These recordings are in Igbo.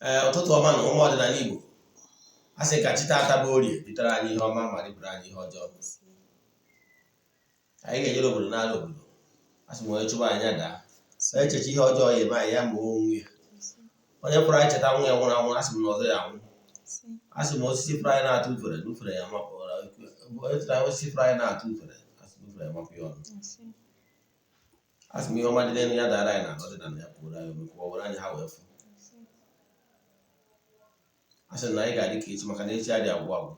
Ụtụtụ ọma na ụmụ ọdịnala Igbo. A sị ka chi taata bụ orie butere anyị ihe ọma ma ribere anyị ihe ọjọọ. Anyị ga-ejere obodo n'ala obodo. A sị m onye chụba anyị daa. Echeche ihe ọjọọ ya eme anyị ya ma onwe ya. Onye pụrụ anyị cheta nwunye nwụrụ anwụ, a sị m na ọzọ ya anwụ. A sị m osisi pụrụ anyị na-atụ ufere n'ufere ya mapụ ọra. Onye tụrụ anyị osisi pụrụ anyị na-atụ ufere, a sị m ufere ya mapụ ya ọnụ. A sị m ihe ọma dị n'elu ya dara anyị na ọdịnala ya pụrụ anyị omekwa ọ were anyị ha wee fụ. A sị m na anyị ga-adị ka echi maka na echi adị agwụ agwụ.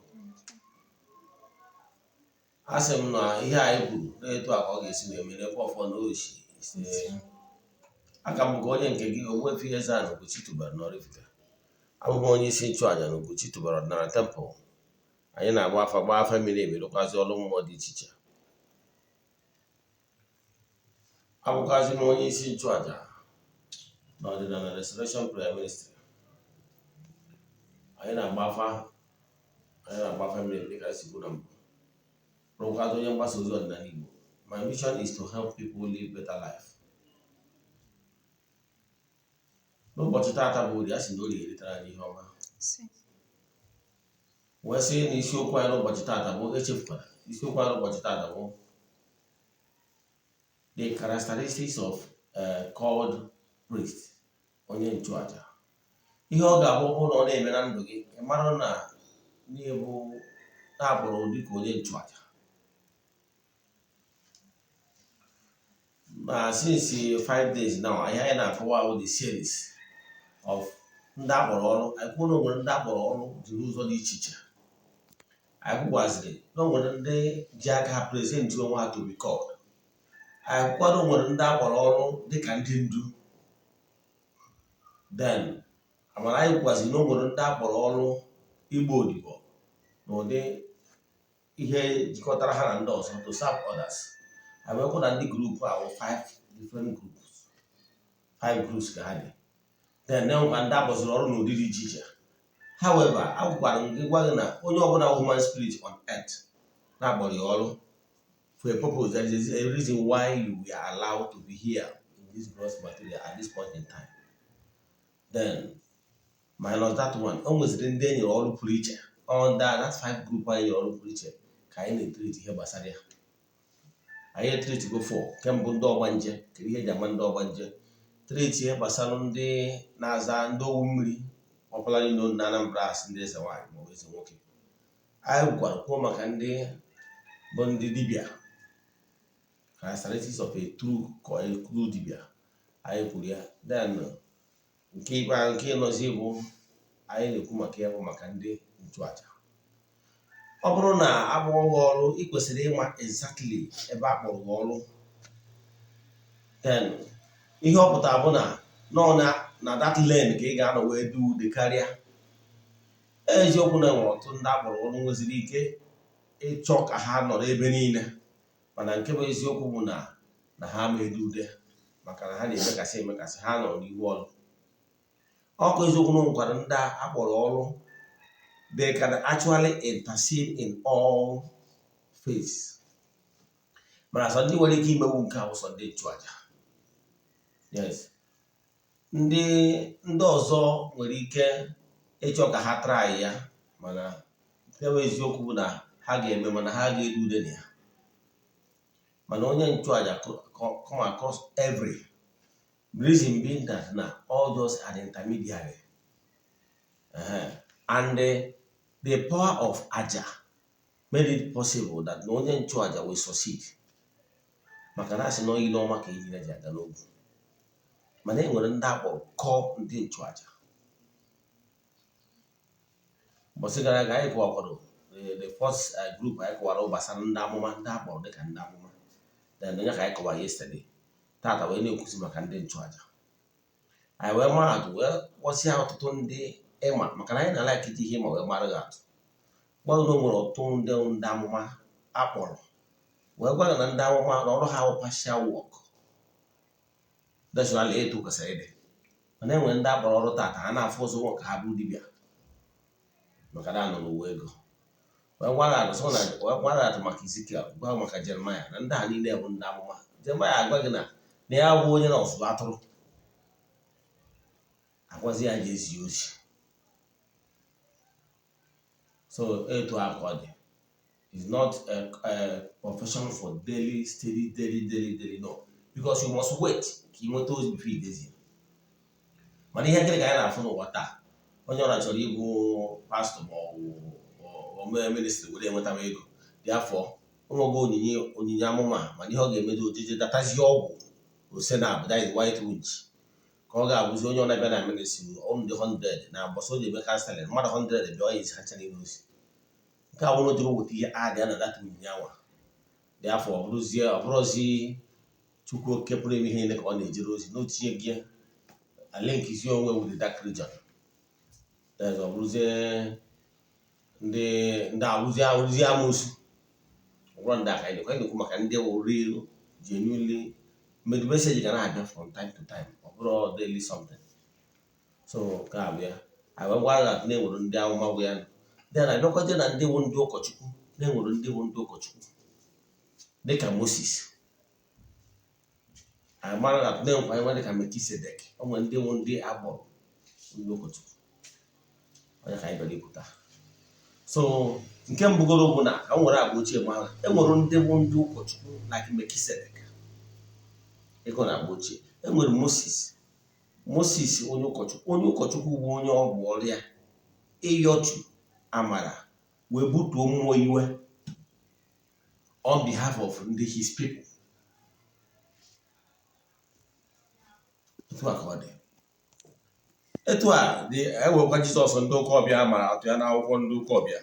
A sị m na ihe anyị kwuru na-etu a ka ọ ga-esi wee mere kwa ọfọ na oshi ise. Aka m bụ onye nke gị Ogbuefi EZE-ANA Ugochi tubelu n'Oraifite. Abụghị onye isi Nchuaja na Ugochi tubelu ọdịnala tempụl. Anyị na-agba afa gbaa afa mmiri emi rụkwazi ọrụ mmụọ dị iche iche. Abụkwazi m onye isi Nchuaja na ọdịnala Restoration Prayer Ministry. Anyị na-agba afa mmiri emi dịka si bụ na mbụ. Rụkwazi onye mgbasa ozi ọdịnala Igbo. My mission is to help people live better life. N'ụbọchị taata bụ orie, a sị na orie eletara anyị ihe ọma. Wee sị na isiokwu anyị n'ụbọchị taata bụ echefukwara. Isiokwu anyị n'ụbọchị taata bụ the characteristics of called priest, onye nchuaja. Ihe ọ ga-abụ ụlọ ọ na-eme na ndụ gị, ị mara na n'ebu na-akpọrọ dịka onye nchuaja. Since 5 days now, anyị na-akọwa the series of ndị akpọrọ ọrụ. Anyị kwuo na o nwere ndị akpọrọ ọrụ jiri ụzọ dị iche iche. Anyị kwukwazịrị na o nwere ndị ji aka ha prezentị onwe ha to be called. Anyị kwukwara na o nwere ndị akpọrọ ọrụ dịka ndị ndu. Then amara anyị kwukwazịrị na o nwere ndị akpọrọ ọrụ igbo odibo na ụdị ihe jikọtara ha na ndị ọzọ to serve others. Anyị wekwu na ndị grupu ahụ 5 different groups. 5 groups ka ha dị. Then na-enwekwa ndị akpọziri ọrụ n'ụdị dị iche iche. However, agwụkwara m gị gwa gị na onye ọbụla human spirit on earth na-akpọrọ ya ọrụ for a purpose. There is a reason why you were allowed to be here in this gross material at this point in time. Then minus that one, o nweziri ndị enyere ọrụ pụrụ iche. Under that 5 group anyị nyere ọrụ pụrụ iche ka anyị na-etrit ihe gbasara ya. Anyị etrit go for kemgbe ndị ọgbanje, kedu ihe eji ama ndị ọgbanje. Treat ihe gbasara ndị na-aza ndị owu mmiri, popularly known na Anambra as ndị eze nwanyị maọbụ eze nwoke. Anyị gwara kwuo maka ndị bụ ndị dibịa, characteristics of a true dibịa. Anyị kwuru ya. Then nke nọzi bụ anyị na-ekwu maka ya bụ maka ndị nchuaja. Ọ bụrụ na akpọrọ gị ọrụ, ị kwesịrị ịma exactly ebe akpọrọ gị ọrụ. Then ihe ọ pụtara bụ na that lane ka ị ga-anọ wee du ude karịa. Eziokwu na enwere ọtụtụ ndị akpọrọ ọrụ nweziri ike ịchọ ka ha nọrọ ebe niile, mana nke bụ eziokwu bụ na ha ma edu ude maka na ha na-emekasị ha nọ n'ihu ọrụ. Ọkụ eziokwu na nwekwara ndị akpọrọ ọrụ, they can actually intercede in all phases. Mana sọ ndị nwere ike imewu nke ahụ sọ ndị nchuaja. Yes. Ndị ọzọ nwere ike ịchọ ka ha try ya, mana nke bụ eziokwu bụ na ha ga-eme mana ha ga-edu ude na ya. Mana onye nchuaja come across every reason being that na all those are the intermediary. And the power of aja made it possible that na onye nchuaja will succeed. Maka na asị na oyi n'ọma ka ihe ji aga n'ogu. Mana e nwere ndị akpọrọ kọọ ndị nchuaja. Mbọsị gara aga anyị kọwakwara the first group anyị kọwara gbasara ndị amụma, ndị akpọrọ dịka ndị amụma. Then onye ka anyị kọwara yesterday. Tata wee na-ekwusi maka ndị nchuaja. Anyị wee maa atụ wee kpọsịa ọtụtụ ndị ịma, maka na anyị na-alaiki ihe ịma wee mara gị atụ. Gwa na o nwere ọtụtụ ndị amụma akpọrọ. Wee gwa na ndị amụma na ọrụ ha bụ partial work. That's why etu kwesịrị ịdị. Mana enwere ndị akpọrọ ọrụ tata ha na-afụ ụzọ nwoke ha bụ dibịa maka na anọ n'uwe ego. Wee gwara atụ maka Ezekiel, gwa maka Jeremiah na ndị a niile bụ ndị amụma. Jeremiah agwa gị na ya bụ onye na ọzụzụ atụrụ. akwazi ya jezi ozi. So etu akọ is not a profession for daily, steady, daily, no. Because you must wait ka ị nweta ozi before idezi. Mana ihe nkiri ka anyị na-afụ n'ụwa taa, onye ọra chọrọ ịbụ pastọ ma ọ mee ministri were enweta m ego, dị afọ ụmụgo onyinye amụma, mana ihe ọ ga-emedo ojije datazie ọgwụ ose na abụda is white witch ka ọ ga-abụzi onye ọ na-abịa na ministri ọnụ dị 100 na mbọsọ o ji eme kanselin mmadụ 100 bịa onye isi ha chara n'ozi. Nke a wụrụ dịrị weta ihe adị na data onyinye anwa dị afọ ọ bụrụzi Chukwu oke pụrụ ime ihe niile ka ọ na-ejere ozi n'otinye gị alinkizi onwe with dark region. Ọ bụrụzie ndị awụzi amụsụ ụgwọ ndị aka anyị na-ekwu maka ndị real genuinely made message ga na-abịa from time to time, ọ bụrụ daily something. So ka abịa anyị gwara na na-enwere ndị amụma bụ ya dị na abịakwaje na ndị bụ ndị ụkọchukwu, na-enwere ndị bụ ndị ụkọchukwu dịka Moses. Anyị mara na na-enwekwa anyị dịka Melkisedek, o nwere ndị bụ ndị agbọrọ ndị ụkọchukwu, onye ka anyị bịara ikwuta. So nke mbugoro bụ na ka m nwere agba ochie mara enwere ndị bụ ndị ụkọchukwu like Melkisedek ịkọ na agba ochie. Enwere Moses onye ụkọchukwu bụ onye ọ bụ ọrụ ya ịyọchu amara wee butuo mmụọ iwe on behalf of his people. Etu a ka ọ dị. Etu a dị ewekwa Jizọs ndị ụka ọbịa mara atụ ya n'akwụkwọ ndị ụka ọbịa.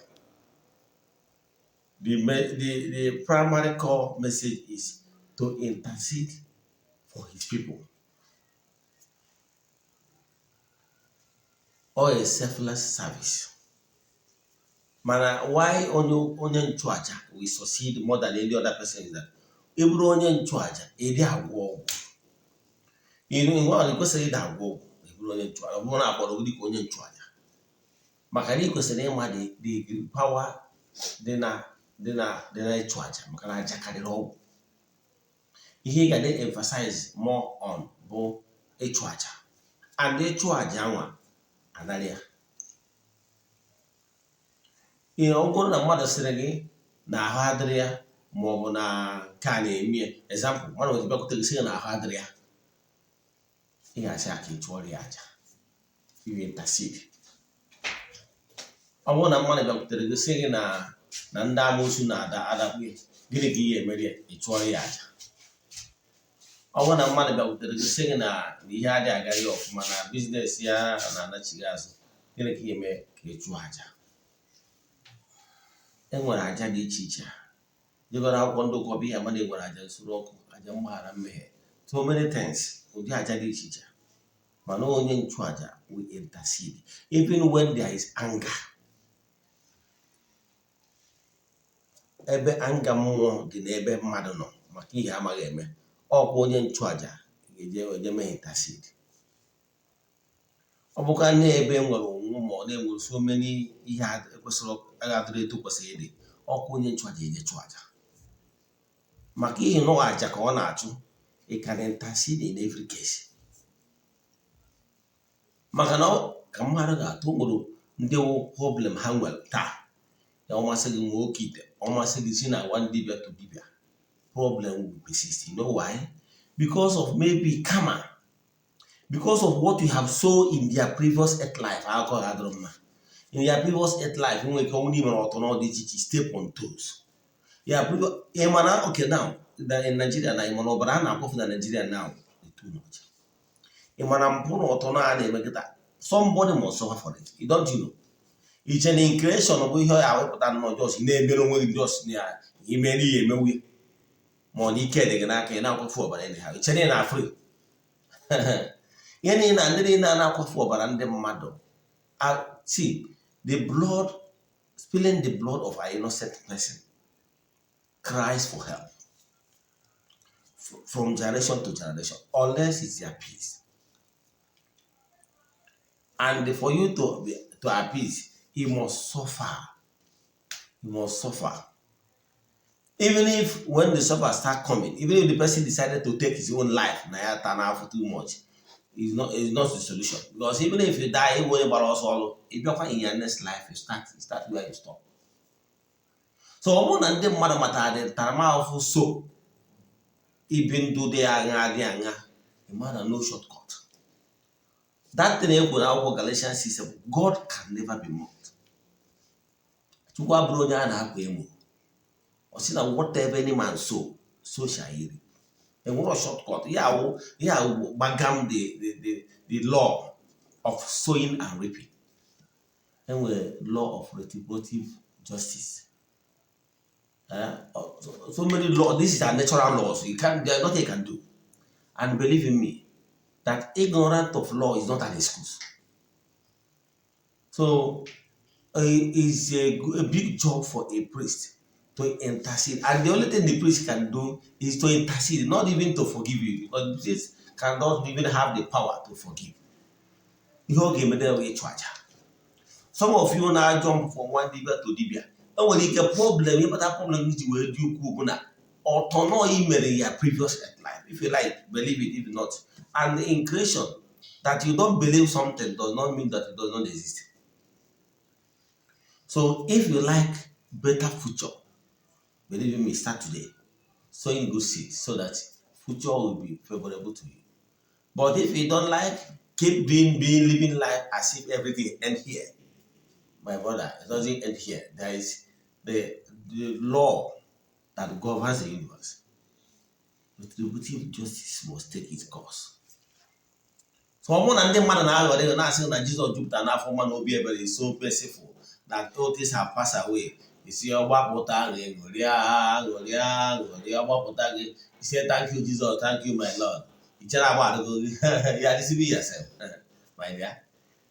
The primary core message is to intercede for his people. Or a selfless service. Mana why onye Nchuaja will succeed more than any other person is that eburu onye Nchuaja edi agwọ ọgwụ. Nwa kwesịrị ịda agwọ ọgwụ eburu onye Nchuaja, ọ bụrụ na akpọrọ gị ka onye Nchuaja. Maka na ị kwesịrị ịma the power dị na ịchụ aja, maka na aja karịrị ọgwụ. Ihe ị ga na-emphasize more on bụ ịchụ aja, and ịchụ aja nwa anarị ya. Ihe ọ bụrụ na mmadụ sịrị gị na ahụ adịrị ya ma ọ bụ na nke a na-eme example, mmadụ nwere bịakwute gị sị na ahụ adịrị ya, ị ga-asị aka ịchụọrọ ya aja, iwe intercede. Ọ bụrụ na mmadụ bịakwutere gị sị gị na ndị amoosu na-adakpu ya, gịnị ka ihe emere ya, ịchụọrọ ya aja. Ọ bụrụ na mmadụ bịakwutere gị sị gị na ihe adịghị agaghị ọfụma na biznes ya na-anachighị azụ, gịnị ka ihe eme ka ịchụọ aja. Enwere aja dị iche iche. Jegoro akwụkwọ ndị ụka ọbịa mmadụ enwere aja nsure ọkụ, aja mgbaghara mmehie, so many things, ụdị aja dị iche iche. Mana onye Nchuaja will intercede even when there is anger. Ebe anga mmụọ dị n'ebe mmadụ nọ maka ihe amaghị eme, ọkwa onye Nchuaja ga-eje mee intercede. Ọ bụkwa n'ebe nwere onwe ma ọ na-enwere so many ihe ekwesịrị agadịrị etu kwesịrị ịdị, ọkwa onye Nchuaja eje chụọ aja. Maka ihe nọ aja ka ọ na-achụ, ị can intercede in every case. Maka na ka mmadụ ga-atụ nwere ndị problem ha nwere taa, ya ọmasị gị nwe oke ite, ọmasị gị si na one dibia to dibia, problem will persist. You know why? Because of maybe karma, because of what you have sown in their previous earth life. In their previous earth life, when we come in or step on toes. Yeah, okay, now in Nigeria now, but I'm not in Nigeria now. Too much. Somebody must suffer for it. You don't know. It's an increation of we have not just neighboring just near Imeni money kidding and I for but anyhow. It's an free. Any and then an for but under mother. See the blood spilling the blood of an innocent person cries for help from generation to generation, unless it's their peace. And for you to appease, he must suffer. He must suffer. Even if when the suffer start coming, even if the person decided to take his own life, for too much, is not the solution, because even if you die, even when you also if you're in your next life, you start where you stop. So ọmụ na ndị mmadụ matara the ntaramahụhụ so even though they are a man no shortcut. That thing in Galatians 6, God can never be mocked. To go abroad and or see that whatever any man sow, so shall he reap. And what a shortcut. Bagam the law of sowing and reaping. And the law of retributive justice. So many laws. This is a natural law. So there's nothing you can do. And believe in me, that ignorance of law is not an excuse. So it's a big job for a priest to intercede. And the only thing the priest can do is to intercede, not even to forgive you, because the priest cannot even have the power to forgive. Some of you now jump from one dibia to dibia. And when you get problem, but that problem is where you could or turn on your previous life. If you like, believe it, if not. And in creation, that you don't believe something does not mean that it does not exist. So if you like better future, believe me, start today. Sowing good seeds so that future will be favorable to you. But if you don't like, keep living life as if everything ends here. My brother, it doesn't end here. There is the law that governs the universe. Retributive justice must take its course. So ọmụ na ndị mmadụ na-aghọrị na-asị na Jizọs jupụtara n'afọ mmanụ obi ebere is so merciful that all things have passed away. Isi ọgbapụta gị ṅụrịa ọgbapụta gị isi thank you Jesus, thank you my Lord. Ichere agba adịgo gị ya dịsibi yourself my dear.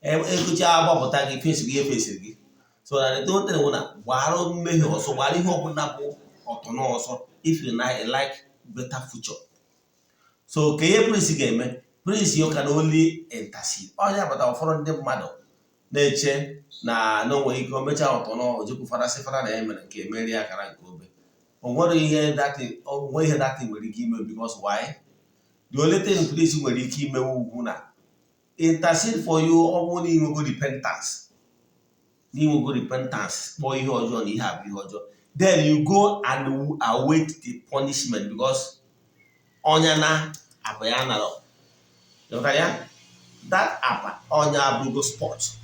Ekucha agbapụta gị fesiri gị efesiri gị. So that the don't tell na gbara mmehie ọsọ gbara ihe ọbụla bụ ọtọ n'ọsọ if you like better future. So ka ihe priest ga-eme, priest you can only intercede. Onye bata ụfọdụ ndị mmadụ na-eche na n'onwe ike o mechaa ọtọ n'ojikwu fada sị fada na emere nke emeri akara nke obe. Onwe ihe datin nwere ike ime, because why? The only thing priest nwere ike ime ugwu na intercede for you ọ bụrụ na inwego repentance for ihe ọjọọ na ihe abụ ihe ọjọọ. Then you go and await the punishment, because onya na apa ya na that apa onya abụgo sport.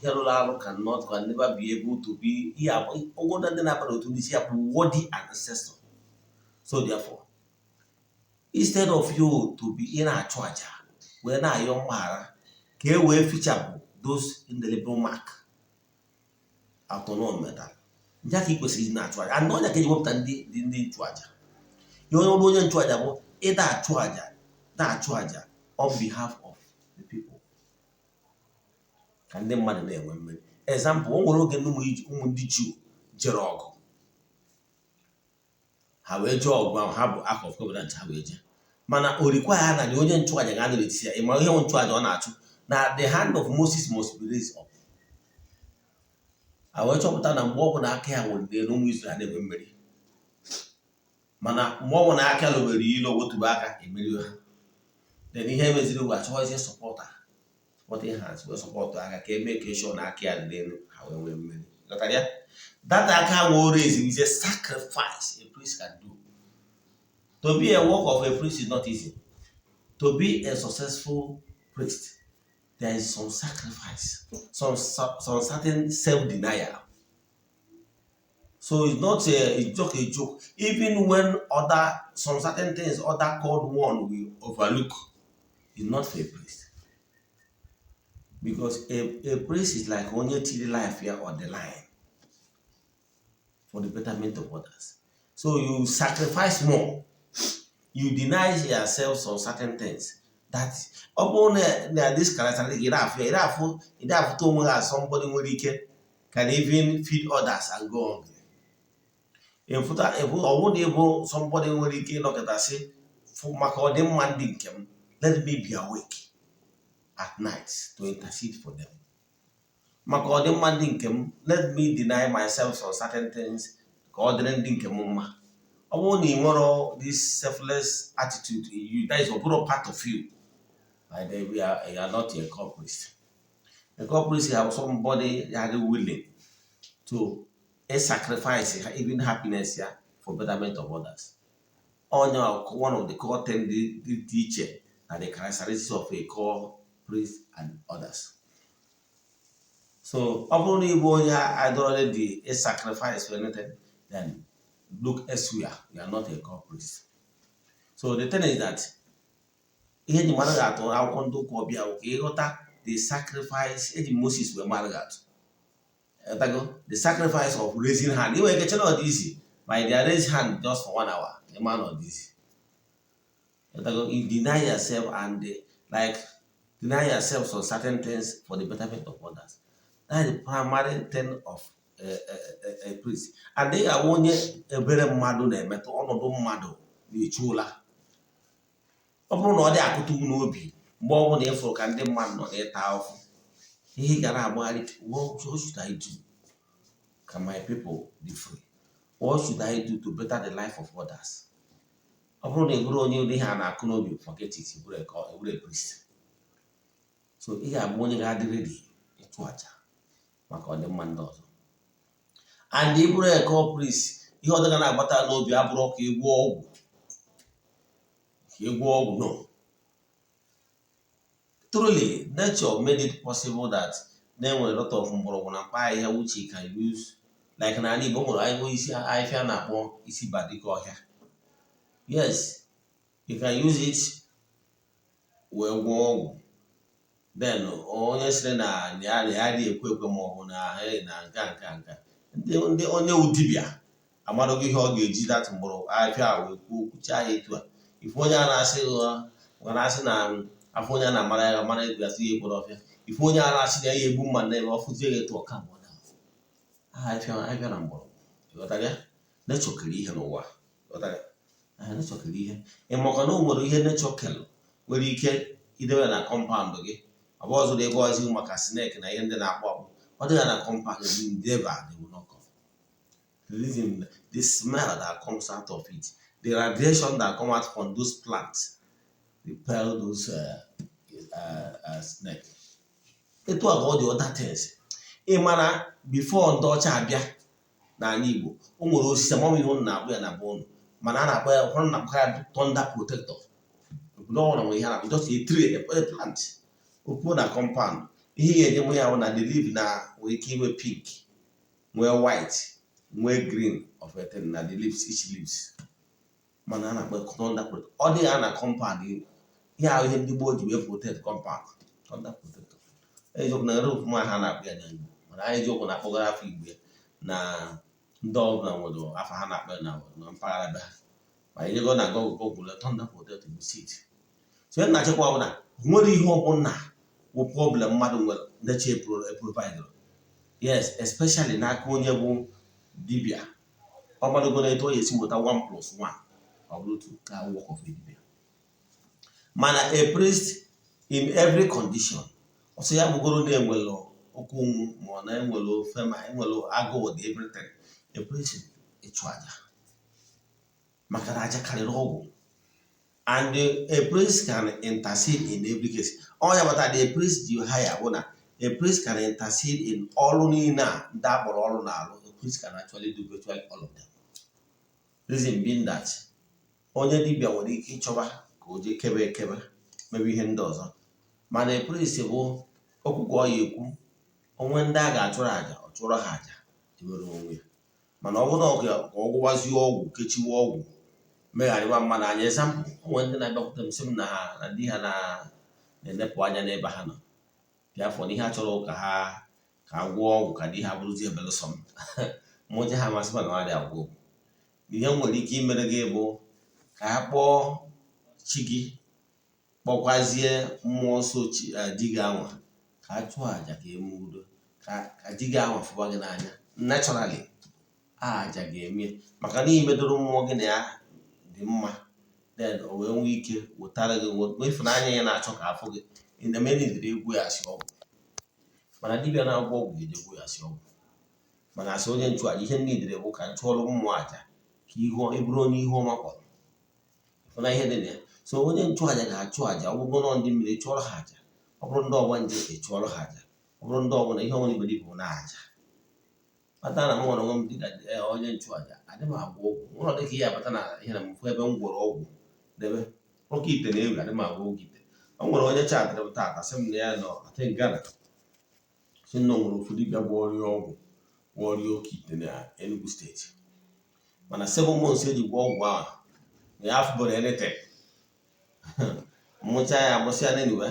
Yellow can never be able to be worthy ancestor. So therefore, instead of you to be in Nchuaja, where now young mara, can we feature those in the liberal mark? Autonomous metal. Jackie was in Nchuaja. And not that you want to be Nchuaja. You know, Nchuaja, that Nchuaja on behalf of the people. And then mother name women. Example, one will get no ndị Jew jere ọgụ. Ha wee jee ọgụ ahụ, ha bụ act of covenant ha wee jee. Mana o require na onye nchụaja ga-anọ n'etiti ya. Ịma ihe nchụaja ọ na-achụ na the hand of Moses must be raised up. Ha wee chọpụta na mgbe ọ bụ na aka ya nwere ụmụ Izrel na-enwe mmeri. Mana mgbe ọ bụ na aka lobere ilo wetuba aka emeri ha. Then ihe emeziri ugbu a chọọzie supporter. Supporting hands will support to make sure na aka then however many. That aka will raise is a sacrifice a priest can do. To be a work of a priest is not easy. To be a successful priest, there is some sacrifice, some certain self-denial. So it's not a joke. Even when some certain things other called one will overlook, it's not for a priest. Because a priest is like onye till life here on the line for the betterment of others. So you sacrifice more. You deny yourself some certain things. That upon this characteristic, you have to somebody who can even feed others and go hungry. If somebody who look at us say, for my let me be awake at night to intercede for them. Let me deny myself on certain things. This selfless attitude in you, that is a part of you. you are not a core priest. A core priest, you have somebody that is willing to sacrifice even happiness, yeah, for betterment of others. One of the core things the teacher and the characteristics of a core priest and others. So, upon you I already a sacrifice for anything, then look elsewhere. You are not a core priest. So the thing is that ihe ji mmadụ ga-atụ akwụkwọ ndị ụka ọbịa ka ịghọta the sacrifice eji Moses wee mmadụ ga-atụ the sacrifice of raising hand. Iwe ike chere ọ dị easy by their raise hand just for 1 hour. The man not easy. You deny yourself and like deny yourself on certain things for the betterment of others. That is the primary thing of a priest. And they are onye ebere mmadụ na-emetụ ọnọdụ mmadụ na-echu ụla. Ọ bụrụ na ọ dị akụtụ n'obi mgbe ọ bụla ịfụrụ ka ndị mmadụ nọ n'ịta ahụhụ ihe gara agbagharị, what should I do? Can my people be free? What should I do to better the life of others? Ọ bụrụ na eburu onye ụdị ha na-akụ n'obi, forget it, eburu a priest. So ị ga-abụ onye ga-adị ready ịchụ aja maka ọdịmma ndị ọzọ. And eburu a core priest, ihe ọzọ ga na-agbata n'obi abụrụ ka ịgwọ ọgwụ. No. Truly, nature made it possible that there were a lot of mgbọrọgwụ here which you can use. Like na anyị Igbo nwere anyị isi ahịfịa na-akpọ isi badiko ọhịa. Yes, you can use it wee gwọọ ọgwụ. Then onye sịrị na ya dị ekwe ma ọ bụ na nka. Ndị onye udibịa amadoghị ihe ọ ga-eji dat mgbọrọgwụ ahịfịa wee kwuo kwuchaa ya etu a. If onye a na-asị na afọ onye a na-amara ya mara etu asị ya ekwere ọfịa. If onye a na-asị na ya egbu mma na ebe ọ fụzie ya etu ọka mgbe ahịfịa na mgbọrọgwụ. Ịghọtara ya? Nature kere ihe n'ụwa. Ịghọtara ya? Nature kere ihe. Ị makwa na o nwere ihe nature kere nwere ike idebe na compound gị. Ọ bụ ọzọ ego ọzọ maka snake na ihe ndị na-akpọ akpụ. Ọ dịghị na compound gị never they will not come. The reason, the smell that comes out of it, the radiation that comes out from those plants repel those snake. Etu a all the other things. Ị mara before ndị ọcha abịa n'ala Igbo, o nwere osisi ma ọ bụ na-akpọ ya na be ụnụ, mana a na-akpọ ya ụfọdụ na-akpọ ya thunder protector. Obodo ọhụrụ nwere ihe na just a tree, a plant. Okwu na compound. Ihe ya eje ya bụ na the leaf na nwere ike inwe pink, nwee white, nwee green of a thing na the leaves, each leaves. Mana a na-akpọ thunder protector. Ọ dịghị na compound ihe ahụ ihe ndị gboo ji wee protect compound. Thunder protector. Eziokwu na roof ma ha na-akpọ ya n'Igbo. Mana anyị eziokwu na-akpọgara afọ Igbo na ndị ọbụla nwere afọ ha na-akpọ na mpaghara be ha. Ma ijego na Google thunder protector bụ seed. So na achịkwa bụ na nwere ihe ọbụla bụ problem mmadụ nwere nature provide. Yes, especially n'aka onye bụ dibia. Ọ mmadụ gona eto ya esi nweta 1+1 ọ bụrụ to ka work of a dibia. Mana a priest in every condition. Also ya bụgoro na enwere okwu ma na enwere fema, enwere agụụ dị everything. A priest ịchụ aja. Maka na aja karịrị ọgwụ. And a priest can intercede in every case. All about the priest you hire, a priest can intercede in all nina that or all now. A priest can actually do virtually all of them. Reason being that onye dibia nwere ike ịchọba ka o je kebe maybe ihe ndị ọzọ. Mana a priest bụ okwukwe ọ ya ekwu onwe ndị a ga-achụrụ aja ọ chụrụ ha aja iwere onwe ya. Mana ọ bụrụ na ọ gwụwazie ọgwụ kechiwe ọgwụ megharịwa mma na anya ezampụ onwe ndị na-abịakwute m sị m na di ha na-enepụ anya n'ebe ha nọ. Bịafọ n'ihe a chọrọ ka gwụọ ọgwụ ka di ha bụrụzie belụsọ m. Mụje ha masị ma na ọ dị agwụ ọgwụ. Ihe nwere ike imere gị bụ ka ha kpọọ chi gị kpọkwazie mmụọ nsọ di gị anwa ka a chụọ aja ka eme udo ka di gị anwa fụba gị n'anya. Naturally aja ga-eme maka na imedoro mmụọ gị na ya dị mma, then o wee nwee ike wetara gị ịfụnanya ya na-achọ ka afọ gị na-emenidiri egwu ya asị ọgwụ. Mana dibịa na-agwọ ọgwụ ga-eji egwu ya asị ọgwụ. Mana asị onye nchụaja ihe nidiri bụ ka nchụọrụ mmụọ aja ka ihu eburu onye ihu ọma kpọrọ. Ịfụna ihe dị na ya. so onye nchụaja ga-achụ aja ọgwụgwọ nọ ndị mmiri chụọrọ ha aja, ọ bụrụ ndị ọgba nje echụọrọ ha aja, ọ bụrụ ndị ọbụla ihe ọbụla iberibe bụ na aja. Kpata na m nwere onwe m dịka onye nchụaja adị m agwọ ọgwụ ụlọ dịka ihe abata na ihe na mfu ebe m gwọrọ ọgwụ debe oke ite na-ewu adị m agwọ oge ite. O nwere onye chatịrị m taata sị m na ya nọ ate Ghana si nọ nwere ofu dibịa bụ ọrịa ọgwụ ọrịa oke ite na Enugu steeti, mana 7 months eji gwa ọgwụ ahụ na ya afụbụrụ elete mụcha ya agbụsị ya n'eniwe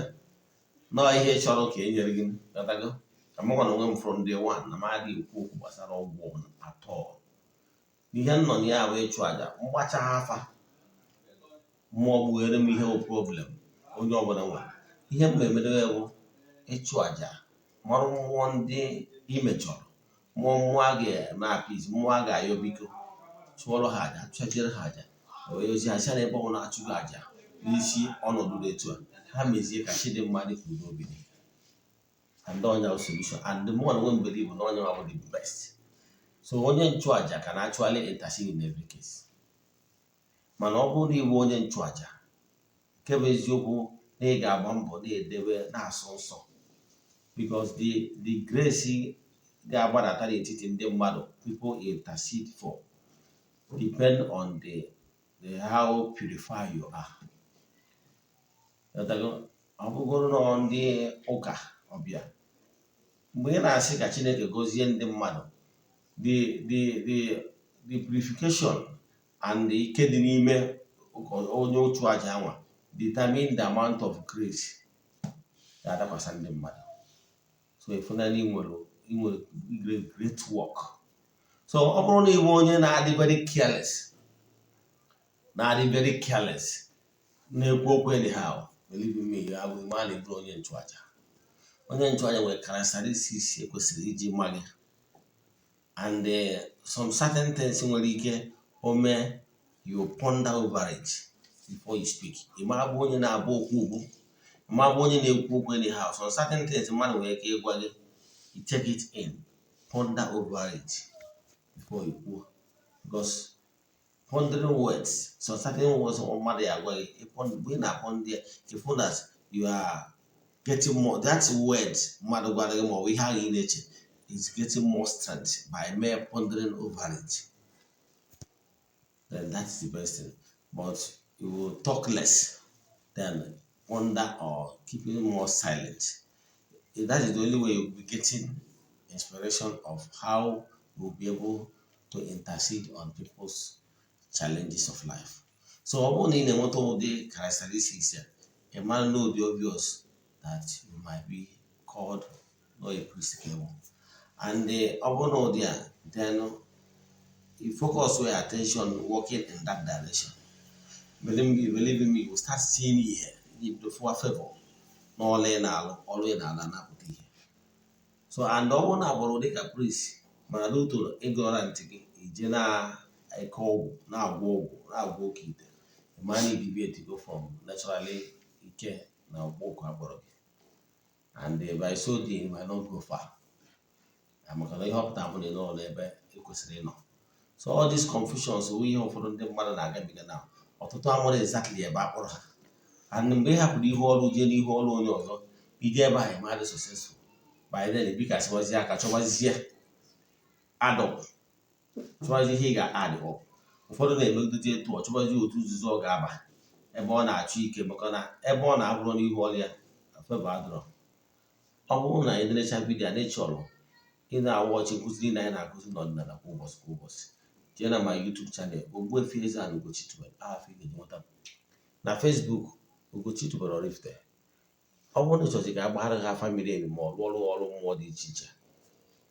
nọọ ihe chọrọ ka e nyere gị gatago. Amụkwa na onwe m from day one na m adịghị ekwu okwu gbasara ọgwụ atọ. Ihe m nọ na ya wee chụ aja mgbacha afa mmụọ gbughere m ihe problem onye ọbụla nwere. Ihe m emedewe bụ ịchụ aja marụ mmụọ ndị imejọrọ, mmụọ a ga-eme apis, mmụọ a ga-ayọ biko chụọrọ ha aja, chụjere ha aja wee ozi ha sị na ebe ọbụla achụghị aja n'isi ọnọdụ dị etu a ha mezie ka chi dị mma dị ka udo obi dị. And onye solution and the more one believe na onye bụ the best. So onye nchụaja can actually intercede in every case. Mana ọ bụrụ iwu onye nchụaja nke bụ eziokwu na ị ga-agba mbọ na-edebe na-asọ nsọ, because the grace ga-agbadata n'etiti ndị mmadụ people intercede for depend on the how purified you are. Ọ bụgoro na ndị ụka ọbịa mgbe ị na-asị ka Chineke gọzie ndị mmadụ, the purification and the ike dị n'ime onye otu aja nwa determine the amount of grace ga-adakwasa ndị mmadụ. So ifunanya nwere great work. So ọ bụrụ na ịbụ onye na-adị very careless na-ekwu okwu anyhow, believe me, ya bụ ma na-eburu onye nchụaja. Onye nchụaja nwere characteristics ekwesịrị iji mma gị, and some certain things nwere ike ome you ponder over it before you speak. Ị ma bụ onye na-abụ okwu ugwu, ị ma bụ onye na-ekwu okwu anyhow. Some certain things mmadụ nwere ike ịgwa gị, you take it in, ponder over it before you go, because pondering words, some certain words mmadụ ya agwa gị when na ponder you find that you are getting more, that word mmadụ gwara gị ma ọ bụ ihe ahụ ị na-eche is getting more strength by mere pondering over it. Then that's the best thing. But you will talk less than ponder or keeping more silent. That is the only way you'll be getting inspiration of how you'll be able to intercede on people's challenges of life. So ọ bụrụ na ị na-enweta ụdị characteristics ya, a man know the obvious that you might be called not a priest cable. And ọ bụrụ na ụdị a, then you focus your attention working in that direction. Believe me, you start seeing here the full favor na ọlụ ị na-ala na-apụta ihe. So and ọ bụrụ na agbụrụ dịka priest mana n'utoro ignorant gị ije na-eke ọgwụ na-agwọ oke ite, the man need to go from naturally ike na ọkpọkọ agbụrụ gị, and by so doing you might not go far. Maka na ihe ọpụta bụ na ị nọ n'ebe ekwesịrị ịnọ. So all these confusions bụ ihe ụfọdụ ndị mmadụ na-agabiga na ọtụtụ amụrụ exactly ebe akpọrọ ha, and mgbe ị hapụrụ ihu ọrụ jee n'ihu ọrụ onye ọzọ ije ebe ahụ ma dị successful by then bikasịwazie aka chọbazie adọpụ, chọbazie ihe ị ga-adị ọp. Ụfọdụ na-emegodozi etu ọ chọbazie otu nzuzo ọ ga-aba ebe ọ na-achụ ike, maka na ebe ọ na-abụrụ n'ihu ọrụ ya feva adọrọ. Ọ bụrụ na anyị nerecha vidiyo a na-echọrọ ị na-awọchi nkụziri na anyị na-akụzi n'ọdịnala kwa ụbọchị jee na my YouTube channel Ogbuefi EZE-ANA Ugochi tubelu ahụ ị ga-enweta na Facebook Ugochi tubelu oraifite. Ọ bụrụ na ịchọzi ka agbaghara ha famili enyi ma ọ rụọ ọrụ mmụọ dị iche iche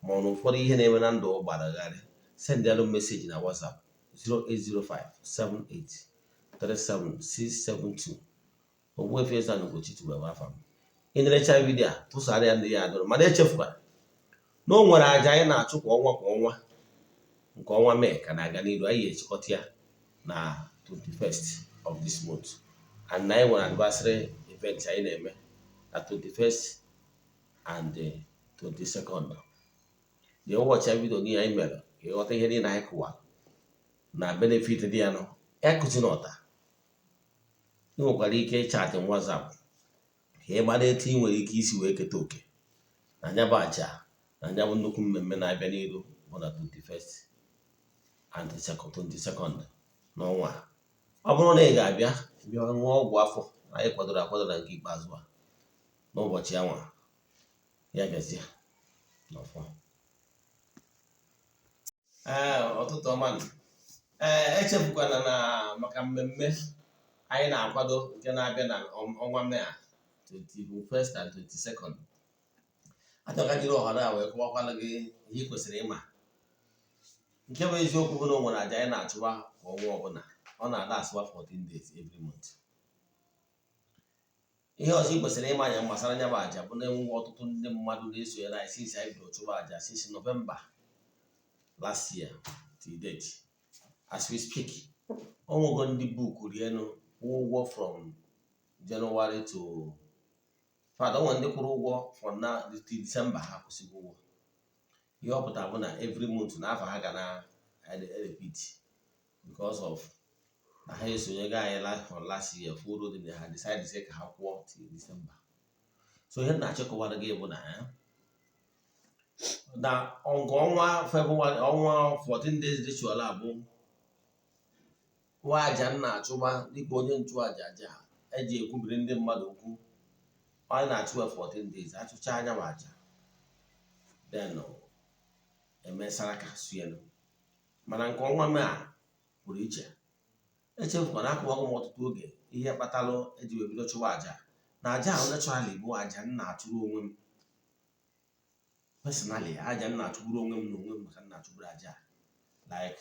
ma ọ na ụfọdụ ihe na-eme na ndụ gbadagharị, sendịalụ meseji na WhatsApp 08057837672. Ogbuefi EZE-ANA Ugochi tubelu afa m. Ị na-erecha vidiyo a tụsara ya ndị ya adọrọ, mana echefukwara na o nwere aja anyị na-achụ kwa ọnwa nke ọnwa Mee ka na-aga n'ihu. Anyị ga-echịkọta ya na 21st of this month, and na anyị nwere anniversary event anyị na-eme na 21st and the 22nd. The ụbọchị vidio gị anyị mere ka ịghọta ihe niile anyị kụwa na benefit dị ya nọ ekụzi n'ọta. ị nwekwara ike chat WhatsApp ka ị gbara etu ị nwere ike isi wee keta oke na nya bụ aja na nya bụ nnukwu mmemme na-abịa n'iru bụ na 21st and 22nd n'ọnwa. Ọ bụrụ na ị ga-abịa bịa ṅụọ ọgwụ afọ anyị kwadoro akwado na nke ikpeazụ a n'ụbọchị anwa ya gazie n'ọfọ. Ọtụtụ ọma, echefukwana na maka mmemme anyị na-akwado nke na-abịa na ọnwa Mee 21st and 22nd. Achọka jiri ọhara a wee kọwakwala gị ihe ị kwesịrị ịma. Nke bụ eziokwu bụ na o nwere aja anyị na-achụwa kwa ọnwa ọbụla. Ọ na-ada asụwa 14 days every month. Ihe ọzọ ị kwesịrị ịma anya gbasara nya bụ aja bụ na enweghị ọtụtụ ndị mmadụ na-esonyere anyị since anyị bidoro chụwa aja since November last year till date. As we speak, ọ nwego ndị buku rienu ụgwọ from January to Fada, ọ nwere ndị kwụrụ ụgwọ from now till December ha kwụsịgo ụgwọ. Ihe ọ pụtara bụ na every month na afọ ha ga na repeat because of na ha esonyego anyị from last year full road ha decide say ka ha kwụọ till December. So ihe na-achịkọwara gị bụ na nke ọnwa February, ọnwa 14 days ritual a bụ nwa aja na-achụba dịka onye nchụaja aja eji ekwubiri ndị mmadụ okwu. Anyị na-achụwa 14 days achụcha anya ma aja then emesara ka suelu. Mana nke ọnwa Mee a pụrụ iche. Echefukwana akụwago m ọtụtụ oge ihe kpatalụ eji wee bido chụwa aja na aja ahụ naturally bụ aja m na-achụrụ onwe m personally. Aja m na-achụgburu onwe m na onwe m maka m na-achụgburu aja like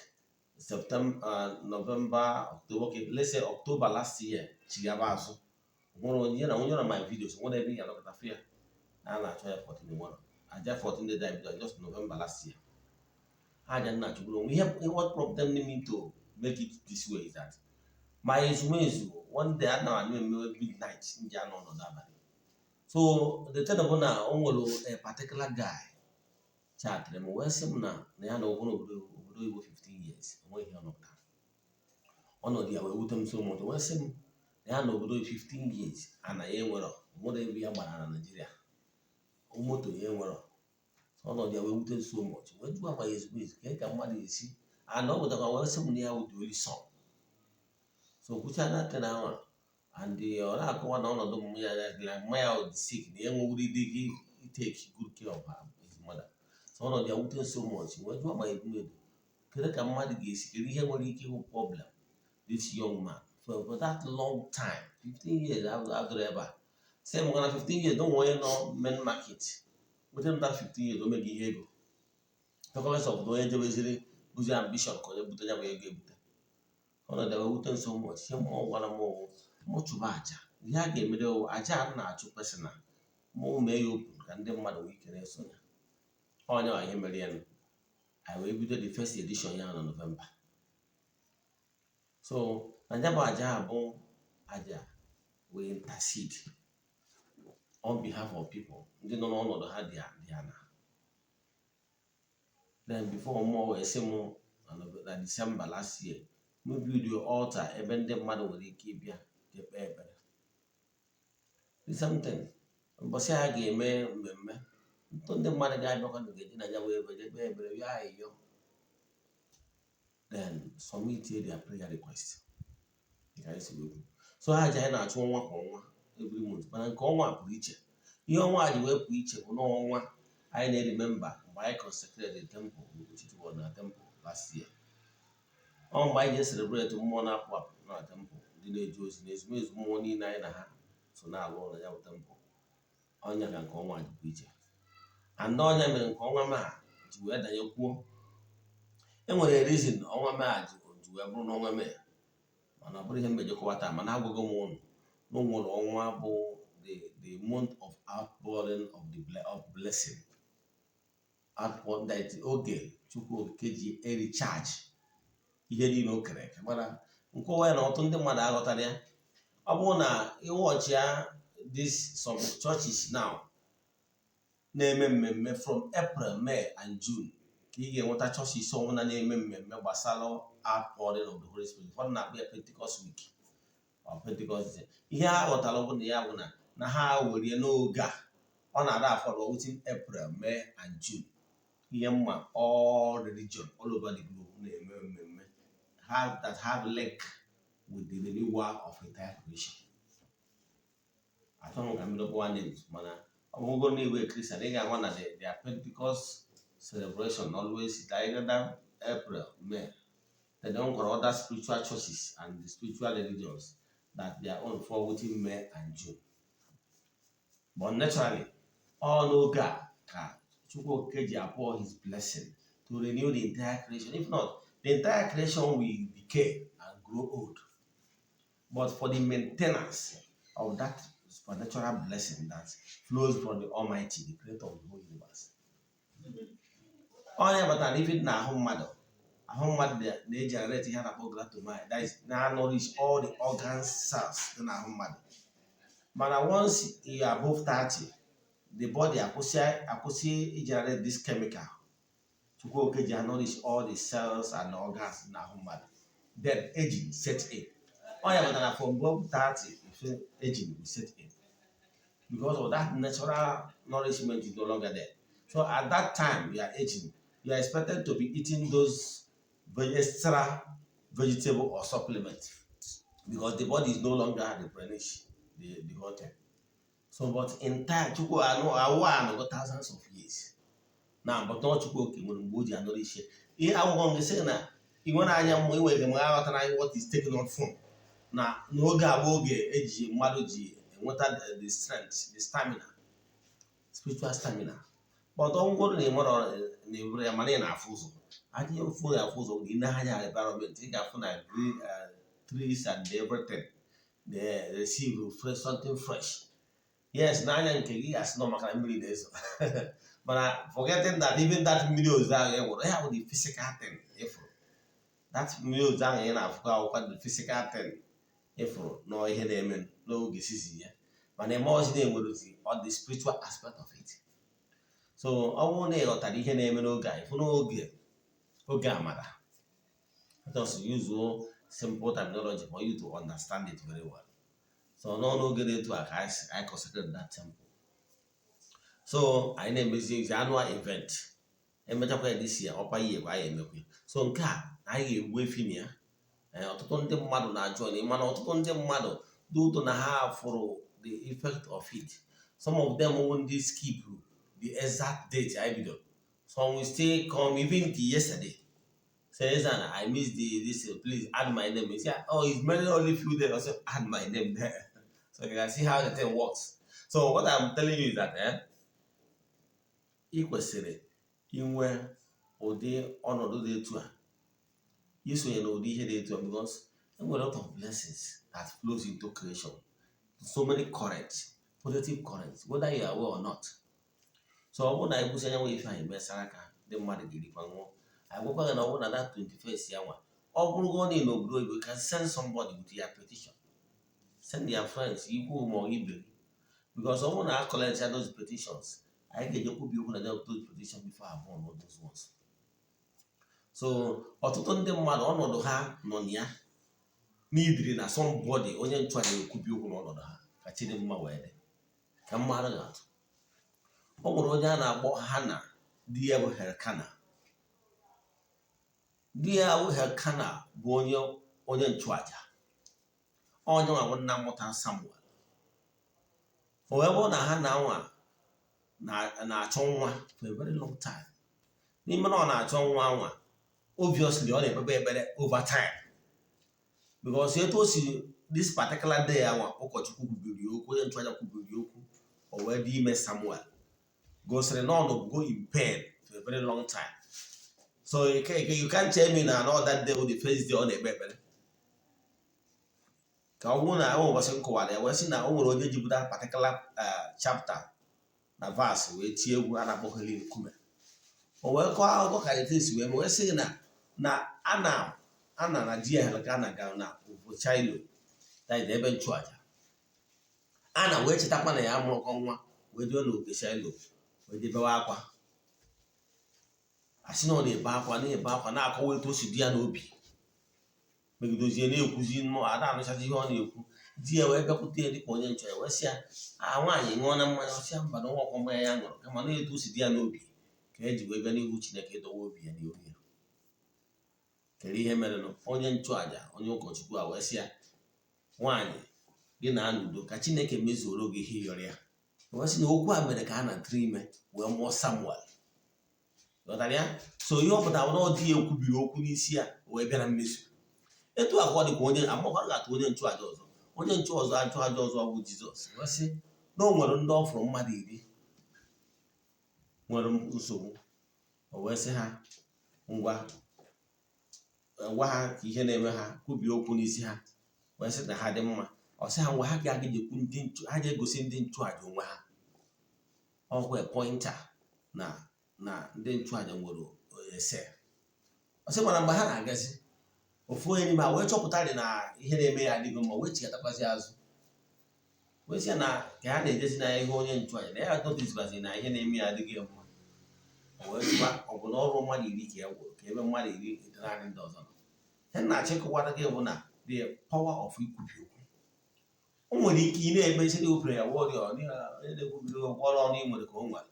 September, November, October. Okay, let's say October last year chigaba azụ nwere onye na onye na my videos nwere ebe ya nọkọta fia na na-achọ ya 14 aja 14 days I bido just November last year. Aja m na-achụgburu onwe. Ihe what problem me to make it this way is that my ezumezu one day ana m eme midnight nji anọ ọnọdụ abalị. So the thing bụ na o nwere a particular guy chatịrị m wee sị m na ya na obodo Igbo 15 years enweghị ọnọdụ. Ọnọdụ ya wee wute m so much. Wee sị m na ya na obodo 15 years ana ya enwero nwere ebe ya gbara na Nigeria moto ya enwero. Ọnọdụ ya wee wute m so much. Wee jụọ ma ezumezu ka mmadụ esi ana ọ bụtakwa wee sị m na ya wụ the only son. So kwucha na tena ahụ and ọ na-akọwa na ọnọdụ m ya like mmanya ọ dị sick na ya nwewuru ike take good care of his mother. So ọnọdụ ya wute so much. Wee jụọ ma ezumezu kedu ka mmadụ ga-esi kedu ihe nwere ike ịhụ problem this young man for that long time 15 years adụrụ ebe a. Sị m gana 15 years don't onye nọ main market within that 15 years o meghị ihe ego. Talkless of onye jebeziri buzi ambition ka onye bute ya bụ ego ebute. Ọnọdụ ya wute so much. Ihe mmụọ gwara m mụ chụba aja. Ihe a ga-emere aja a na-achụ personal mụ mee ya open ka ndị mmadụ nwee ike na-esonye. Onye wa ihe mere ya nụ I wee bido the first edition ya na November. So na bụ aja bụ aja we intercede on behalf of people ndị nọ n'ọnọdụ ha dị ana. Then before more wee sị m na December last year m build altar ebe ndị mmadụ nwere ike ịbịa ekpe ekpere. The same thing mbọsị a ga-eme mmemme ndị mmadụ ga-abịakwa na ga-eji na ya wee ekpe ekpere ya ayọ. Then submit their prayer request. So aja anyị na-achụ ọnwa kwa ọnwa every month. Mana nke ọnwa pụrụ iche. Ihe ọnwa a ji wee pụrụ iche bụ n'ọnwa anyị na-remember mgbe anyị consecrated the temple na temple last year. Ọ mgbe anyị ga-celebrate mmụọ na-apụ apụ na temple ndị na-eje ozi na ezumezu mmụọ niile anyị na ha so na-alụ ọrụ ya bụ temple. Ọnya ka nke ọnwa ji pụrụ iche. And ọnya mere nke ọnwa Mee ji wee danye kwuo enwere reason ọnwa Mee ji wee bụrụ n'ọnwa Mee mana ọ bụrụ ihe mmejọkọwa taa mana agwụgo m ụnụ na nwere ọnwa bụ the month of outpouring of blessing. Outpour that oge Chukwu Okike ji recharge ihe niile o kere eke. Mana nkọwa ya na ọtụtụ ndị mmadụ aghọtara ya. Ọ bụrụ na ịwọchi ya this some churches now na-eme mmemme from April, May and June ka ị ga-enweta churches ọbụla na-eme mmemme gbasara outpouring of the Holy Spirit. Ụfọdụ na-akpọ ya Pentecost week. or Pentecost. Ihe a ghọtara bụ na ya bụ na ha were n'oge a ọ na-ada afọ within April, May and June. Ihe mma all religion all over the globe na-eme mmemme that have link with the renewal of entire creation. Achọghị ka mbido kpọwa names mana ọ bụgo na iwe Christian ị ga-agwa na their Pentecost celebration always is either April, May. They don't got other spiritual churches and the spiritual religions that they are on for within May and June. But naturally, all know God can pour his blessing to renew the entire creation. If not, the entire creation will decay and grow old. But for the maintenance of that supernatural blessing that flows from the Almighty, the creator of the whole universe. Onye batara ife na ahụ mmadụ na-egenerate ihe na-akpọ glutamine, that is now nourish all the organ cells dị n'ahụ mmadụ. Mana once you are above 30, the body akwụsị generate this chemical. Chukwu ji nourish all the cells and the organs in n'ahụ mmadụ. Then aging sets in. Onye batara from above 30, aging will set in. Because of that natural nourishment is no longer there. So at that time you are aging, you are expected to be eating those extra vegetable or supplements because the body is no longer replenished the content. So, but in time, Chukwu I go thousands of years. Now, but not Chukwu when body and nourish. I want to say now, when I am what is taken on from. Now, no oge eji mmadụ ji enweta the strength, the stamina, spiritual stamina. But don't go to the mother na money na afuzo. I didn't fully afuzo in the higher environment. Think I found green trees and everything. They receive something fresh. Yes, Nanya Kegi has no macaroni days. But forgetting that even that million is down here, what have the physical thing? If that million down here, I've got the physical thing. If no, amen, no, this is here. But emotional on the spiritual aspect of it. So I want to got ihe na-eme n'oge a ifu n'oge amara. Let us use simple terminology for you to understand it very well. So n'oge dị etu a ka I consecrate that temple. So anyị na-emezi the annual event. Emechakwa this year ọpa year kwa anyị emekwe. So nke a anyị ga-egbu efi na ya. Ọtụtụ ndị mmadụ na-ajụ mana ọtụtụ ndị mmadụ due na ha fụrụ the effect of it. Some of them won't skip the exact date I video. Some will still come even yesterday. Say, EZE-ANA, I missed this. Please add my name. You say, oh, it's many only few days. Also add my name there. So you can see how the thing works. So what I'm telling you is that ị kwesịrị inwe ụdị ọnọdụ dị etu a. Isonye na ụdị ihe dị etu a because there are a lot of blessings that flows into creation. So many currents, positive currents, whether you are aware or not. So ọ bụrụ na anyị kwụsị anyanwụ ife anyị mesara aka ndị mmadụ ga-erikwa nwụọ. I work on over that 21st year. Or go in Ogbuefi, you can send somebody with your petition. Send your friends, equal more evil. Because I want to collect those petitions. I get you put people that those petitions before I born all those ones. So, ọtụtụ ndị mmadụ ọnọdụ ha nọ na ya n'idiri na somebody onye Nchuaja ekwubi okwu n'ọnọdụ ha ka chiri mma wee dị ka mmadụ ga-atụ. Ọ nwere onye a na-akpọ Hana di ya bụ Helkana. Di ya bụ Helkana bụ onye Nchuaja. Onye nwa nna mụta Samuel. O wee bụ na ha na nwa na-achọ nwa for a very long time. N'ime na ọ na-achọ nwa nwa, obviously ọ na-ekpebe ekpere over time. Because etu o si this particular day anwa ụkọchukwu kwubiri okwu, onye Nchuaja kwubiri okwu, o wee dị ime Samuel. Gosiri na ọ go in pain for a very long time. So you can't tell me now all that day or the first day on a paper. Ka ọ bụrụ na ahụ ụbọchị nkọwara ya wee sị na o nwere onye ji that particular chapter na verse wee tie egwu a na-akpọ Helen Nkume. O wee kọọ akụkọ ka ete esi wee sị na ana na di ya Helkana gara na Obochailo daịda ebe Nchuaja. Ana wee chetakwa na ya amụrụkọ nwa wee jee na Obochailo wee jebewa akwa. Asị na ọ na-ebe akwa na-akọwa etu o si dị ya n'obi. Megidozie na-ekwuzi nnọọ ada anụchazi ihe ọ na-ekwu. di ya wee bịakwute ya dịka onye Nchuaja wee sị ya nwaanyị ṅụọ na mmanya ọsịa mba na ọkwa mmanya ya ṅụrụ kama na etu o si dị ya n'obi ka eji wee bịa n'ihu Chineke dowe obi ya n'ihu ya. Kedu ihe mere na onye Nchuaja onye ụkọchukwu a wee sị ya nwaanyị gị na n'udo ka Chineke mezuoro gị ihe ịyọrọ ya. Wee sị na okwu a mere ka a na-atụrụ ime wee mụọ Samuel. Ghọtara ya? So ihe ọ pụtara na ọ dị ya ekwubiri okwu n'isi ya wee bịa na mmezu. Etu a ka ọ dị ka onye amakwa ga-atụ onye Nchuaja ọzọ. Onye Nchuaja ọzọ bụ Jizọs wee sị na o nwere ndị ọ fụrụ mmadụ 10 nwere nsogbu. O wee sị ha ngwa gwa ha ka ihe na-eme ha, kwubie okwu n'isi ha wee sị na ha dị mma. Ọ sị ha ngwa ha ga-agịjekwu ha ga-egosi ndị Nchuaja onwe ha. Ọkwa pointa na ndị Nchuaja nwere ese. Ọ sị mana mgbe ha na-agazi ofu onye n'ime ha wee chọpụtarị na ihe na-eme ya adịghị mma wee chigatakwazị azụ wee sị na ka ha na-ejezi na ihe onye Nchuaja na ya atọtụzibazi na ihe na-eme ya adịghị mma. O wee sịkwa ọ bụ na ọrụ mmadụ 10 ka ya gwụrụ ka ebe mmadụ 10 naanị ndị ọzọ nọ. Ihe na-achịkọwata gị bụ na the power of ikwubi okwu. O nwere ike ị na-eme isi na-ewepụrụ ya wọrị na-ekwubiri ọrụ ọnụ ị nwere ka o nwere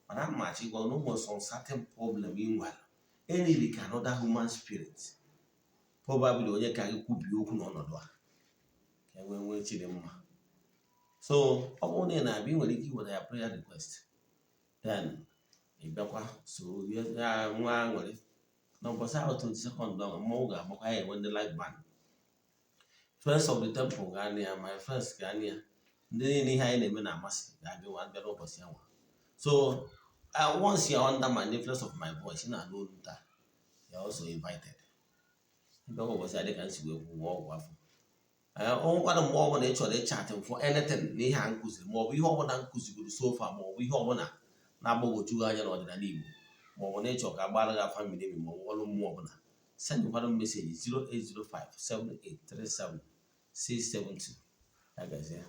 mana a machikwa na ụmụ some certain problem ị nwere eniri ka another human spirit probably onye ka gị kwubie okwu n'ọnọdụ a ka nwee chiri mma. So ọ bụrụ na ị na-abịa ị nwere ike iweta ya prayer request then ị bịakwa so ya nwa nwere na ụbọchị ahụ 22nd ahụ mmọnwụ ga-agbakwa ya enwe ndị live band. Friends of the temple ga-anị ya, my friends ga-anị ya, ndị niile ihe anyị na-eme na-amasị ga-abịa n'ụbọchị ahụ. So once you are under my influence of my voice na olu taa you are also invited. Ebe ụbọchị adị ka nsi wee kwuo nwa ọgwụ afọ. Ọnwụkwana mgbe ọbụla ị chọrọ ịchatị for anything na ihe a nkụziri maọbụ ihe ọbụla nkụzigoro so far maọbụ ihe ọbụla na-agbagwoju anya n'ọdịnala Igbo maọbụ na ịchọ ka agbara gị afa mmiri maọbụ ọrụ mmụọ ọbụla sendịkwara m meseji 08057837672. Ya gazie.